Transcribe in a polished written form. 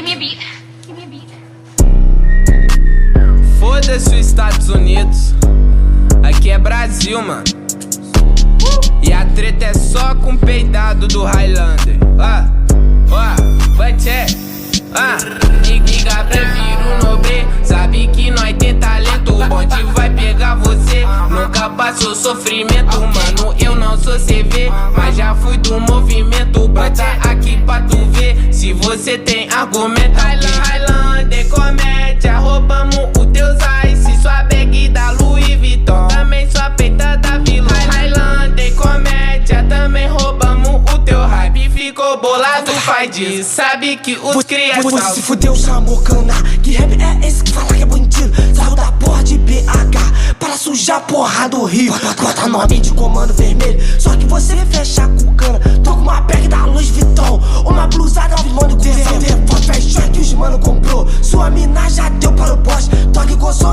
Give me a beat. Give me a beat. Foda-se os Estados Unidos, aqui é Brasil, mano. E a treta é só com o peidado do Highlander. Nigga, prefiro nobre. Sabe que nós tem talento, o bonde vai pegar você. Nunca passou sofrimento, mano, eu não sou CV, mas já fui do movimento. Bota aqui pra tu ver, se você tem argumento. Highlander, comédia, roubamos o teus ice. Sua bag da Louis Vuitton, também sua peita da Vila. Highlander, comédia, também roubamos o teu hype. Ficou bolado, faz disso, sabe que os cria Você se fudeu, Samocana. Que rap é esse que fala que é bandido? Saiu da porra de BH para sujar a porra do Rio. Bota nome de comando vermelho, só que você fecha com cana. Tô com uma bag da Louis Vuitton, uma blusa da vilão do governo. Fashion que os mano comprou, sua mina já deu para o poste. Toque com som